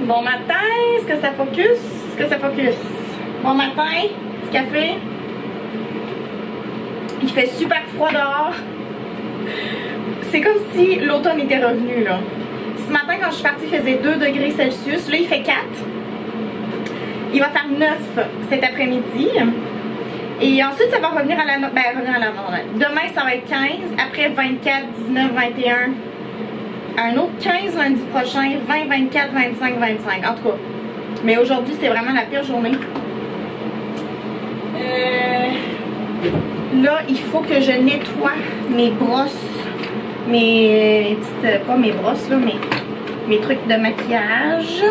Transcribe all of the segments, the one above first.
Bon matin, est-ce que ça focus? Est-ce que ça focus? Bon matin, petit café. Il fait super froid dehors. C'est comme si l'automne était revenu là. Ce matin quand je suis partie il faisait 2 degrés Celsius. Là il fait 4. Il va faire 9 cet après-midi. Et ensuite ça va revenir à la normale. Demain ça va être 15. Après 24, 19, 21. Un autre 15 lundi prochain. 20, 24, 25, 25. En tout cas. Mais aujourd'hui c'est vraiment la pire journée. Là il faut que je nettoie mes brosses. Mes petites, pas mes brosses là, mais mes trucs de maquillage.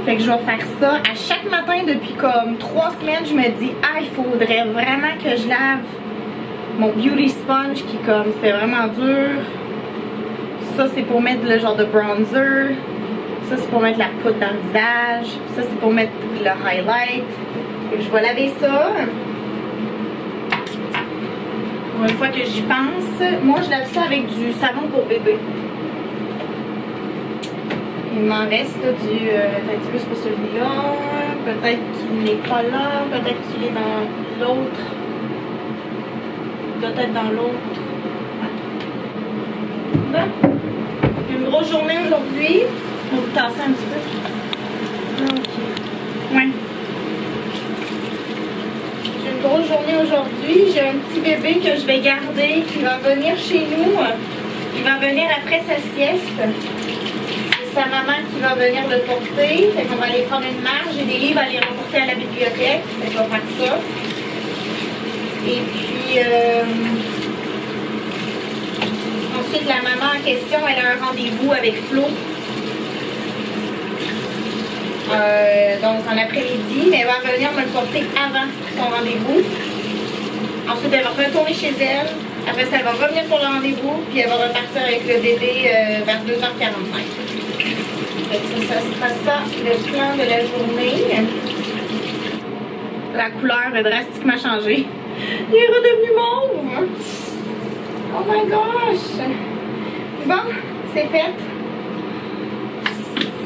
Fait que je vais faire ça à chaque matin depuis comme 3 semaines. Je me dis, ah, il faudrait vraiment que je lave mon beauty sponge qui comme c'est vraiment dur. Ça c'est pour mettre le genre de bronzer. Ça c'est pour mettre la poudre dans le visage. Ça c'est pour mettre le highlight. Fait que je vais laver ça. Une fois que j'y pense, moi je lave ça avec du savon pour bébé. Il m'en reste là, du un petit peu pour celui-là. Peut-être qu'il n'est pas là. Peut-être qu'il est dans l'autre. Peut-être dans l'autre. Ouais. Une grosse journée aujourd'hui. On va vous tasser un petit peu. Ok. Ouais. Une grosse journée aujourd'hui. J'ai un petit bébé que je vais garder qui va venir chez nous. Il va venir après sa sieste. C'est sa maman qui va venir le porter. Fait qu'on va aller prendre une marche. J'ai des livres à aller remporter à la bibliothèque. Fait qu'on va faire ça. Et puis ensuite la maman en question, elle a un rendez-vous avec Flo. Donc en après-midi, mais elle va venir me le porter avant son rendez-vous. Ensuite, elle va retourner chez elle. Après ça, elle va revenir pour le rendez-vous. Puis elle va repartir avec le bébé vers 2h45. Ça sera ça, le plan de la journée. La couleur a drastiquement changé. Il est redevenu mauve. Oh my gosh. Bon, c'est fait.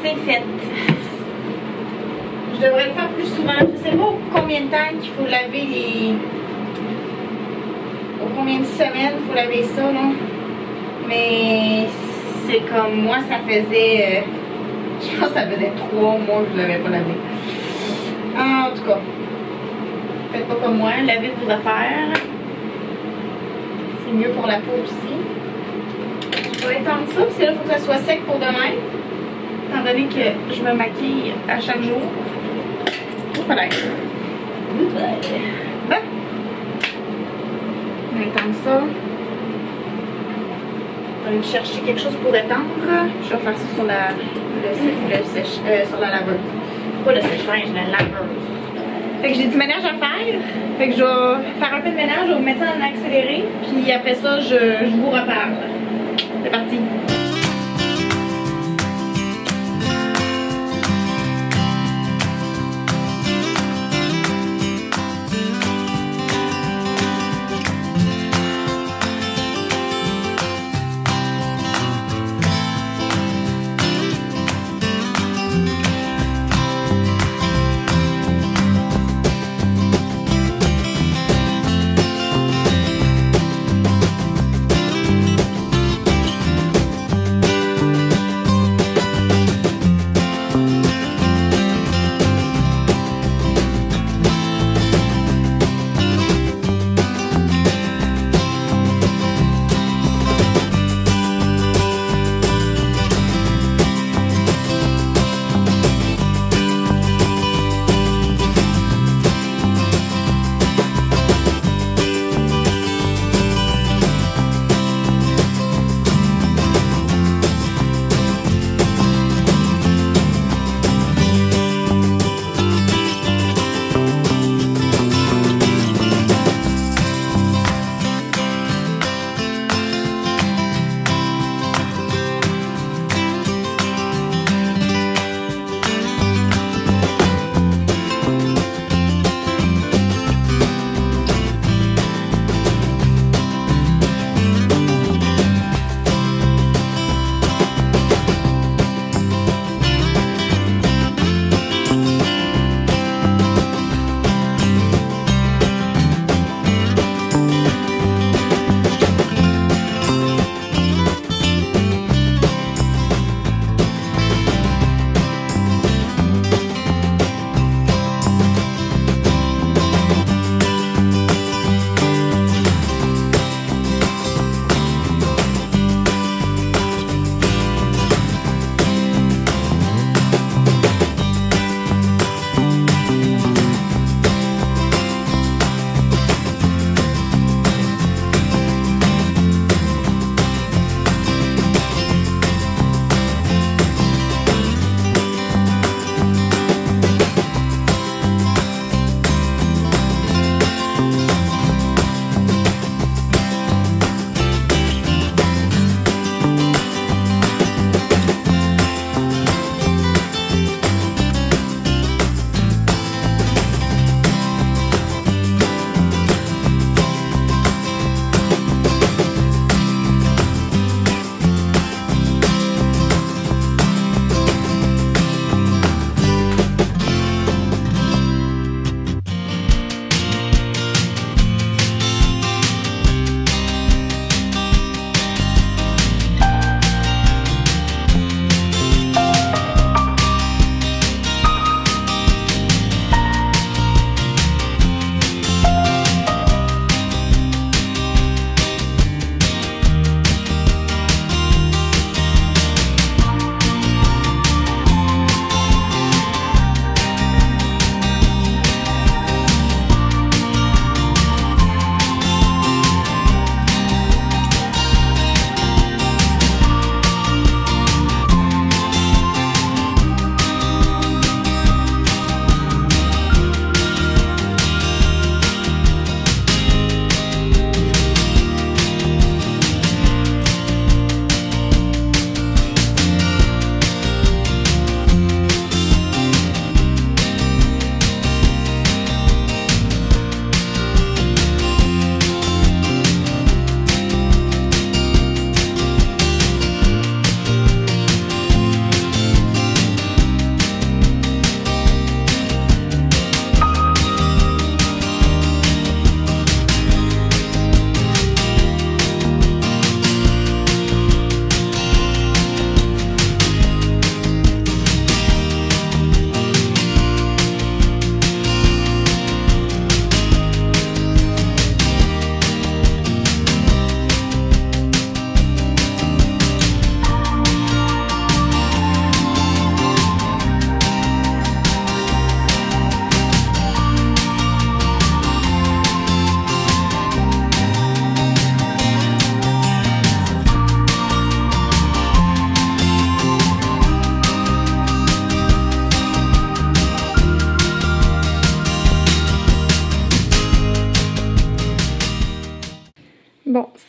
C'est fait. Je devrais le faire plus souvent. Je ne sais pas combien de temps qu'il faut laver les... Combien de semaines il faut laver ça, non? Mais c'est comme moi, ça faisait... je pense que ça faisait 3 mois que je ne l'avais pas lavé. En tout cas, faites pas comme moi, lavez vos affaires. C'est mieux pour la peau aussi. Je vais étendre ça, parce que là, il faut que ça soit sec pour demain. Étant donné que je me maquille à chaque jour. Voilà. Bon. On va étendre ça. On va aller chercher quelque chose pour étendre. Je vais faire ça sur la laveuse. Pas le sèche-linge, la laveuse. Fait que j'ai du ménage à faire. Fait que je vais faire un peu de ménage, je vais vous mettre ça en accéléré. Puis après ça, je vous reparle. C'est parti.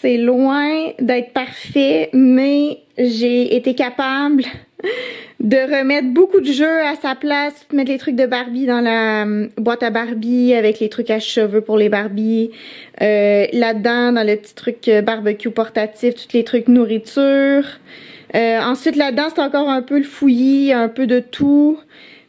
c'est loin d'être parfait, mais j'ai été capable de remettre beaucoup de jeux à sa place, mettre les trucs de Barbie dans la boîte à Barbie avec les trucs à cheveux pour les Barbie, là-dedans dans le petit truc barbecue portatif, tous les trucs nourriture. Ensuite là-dedans c'est encore un peu le fouillis, un peu de tout.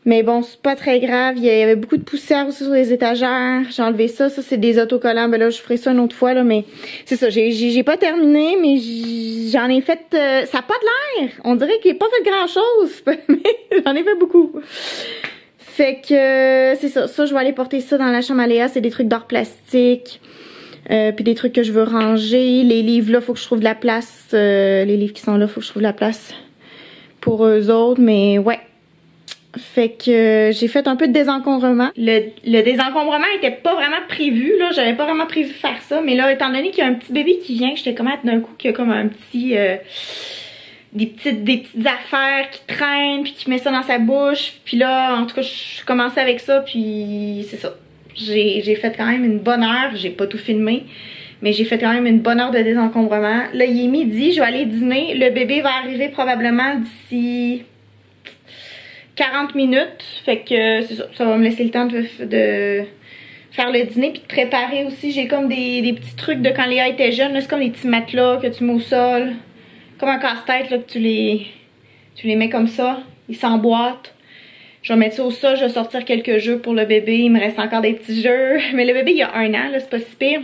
Mais bon, c'est pas très grave. Il y avait beaucoup de poussière aussi sur les étagères. J'ai enlevé ça. Ça, c'est des autocollants. Ben là, je ferai ça une autre fois, là. Mais c'est ça. J'ai pas terminé, mais j'en ai fait... ça n'a pas de l'air. On dirait qu'il n'a pas fait grand-chose. Mais j'en ai fait beaucoup. Fait que c'est ça. Ça, je vais aller porter ça dans la chambre à Léa. C'est des trucs d'or plastique. Puis des trucs que je veux ranger. Les livres, là, faut que je trouve de la place. Les livres qui sont là, faut que je trouve de la place pour eux autres. Mais ouais. Fait que j'ai fait un peu de désencombrement. Le désencombrement était pas vraiment prévu, là. J'avais pas vraiment prévu faire ça. Mais là, étant donné qu'il y a un petit bébé qui vient, j'étais comme d'un coup qu'il y a comme un petit... des petites affaires qui traînent, puis qui met ça dans sa bouche. Puis là, en tout cas, je commençais avec ça, puis c'est ça. J'ai fait quand même une bonne heure. J'ai pas tout filmé. Mais j'ai fait quand même une bonne heure de désencombrement. Là, il est midi, je vais aller dîner. Le bébé va arriver probablement d'ici... 40 minutes, fait que c'est ça, ça va me laisser le temps de faire le dîner puis de préparer aussi. J'ai comme des petits trucs de quand Léa était jeune, c'est comme des petits matelas que tu mets au sol, comme un casse-tête là, que tu les mets comme ça, ils s'emboîtent. Je vais mettre ça au sol, je vais sortir quelques jeux pour le bébé, il me reste encore des petits jeux, mais le bébé il y a 1 an, là c'est pas si pire.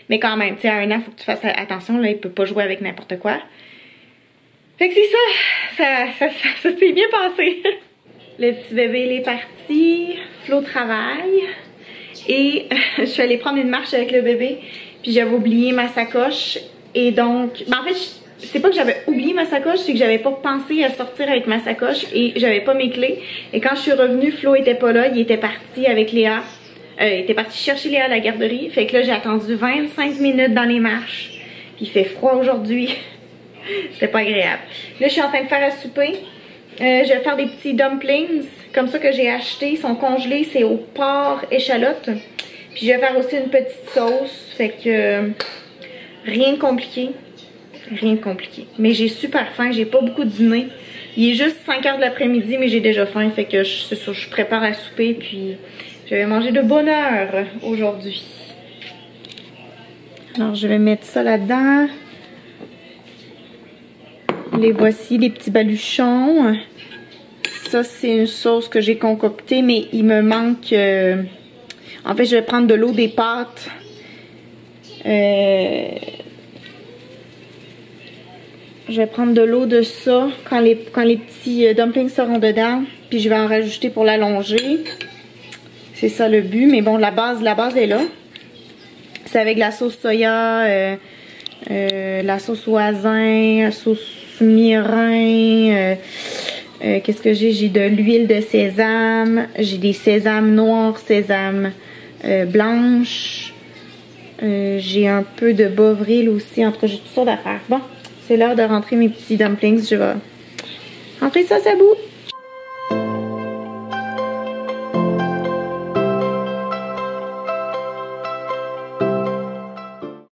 Mais quand même, tu sais, à 1 an, faut que tu fasses attention, là, il peut pas jouer avec n'importe quoi. Fait que c'est ça s'est bien passé. Le petit bébé, il est parti, Flo travaille et je suis allée prendre une marche avec le bébé puis j'avais oublié ma sacoche et donc, ben en fait, c'est pas que j'avais oublié ma sacoche, c'est que j'avais pas pensé à sortir avec ma sacoche et j'avais pas mes clés et quand je suis revenue, Flo était pas là, il était parti avec Léa, il était parti chercher Léa à la garderie, fait que là j'ai attendu 25 minutes dans les marches puis il fait froid aujourd'hui. C'était pas agréable. Là, je suis en train de faire à souper. Je vais faire des petits dumplings, comme ça que j'ai acheté. Ils sont congelés, c'est au porc échalote. Puis je vais faire aussi une petite sauce. Fait que rien de compliqué. Rien de compliqué. Mais j'ai super faim, j'ai pas beaucoup de dîner. Il est juste 5 h de l'après-midi, mais j'ai déjà faim. Fait que c'est ça, je prépare à souper. Puis je vais manger de bonne heure aujourd'hui. Alors je vais mettre ça là-dedans. Les voici, les petits baluchons. Ça, c'est une sauce que j'ai concoctée, mais il me manque... En fait, je vais prendre de l'eau des pâtes. Je vais prendre de l'eau de ça quand les petits dumplings seront dedans. Puis je vais en rajouter pour l'allonger. C'est ça le but. Mais bon, la base est là. C'est avec la sauce soya, la sauce voisin, la sauce mirin, qu'est-ce que j'ai? J'ai de l'huile de sésame, j'ai des sésames noirs, sésame blanche, j'ai un peu de bovril aussi, en tout cas j'ai toutes sortes d'affaires. Bon, c'est l'heure de rentrer mes petits dumplings, je vais rentrer ça à bout.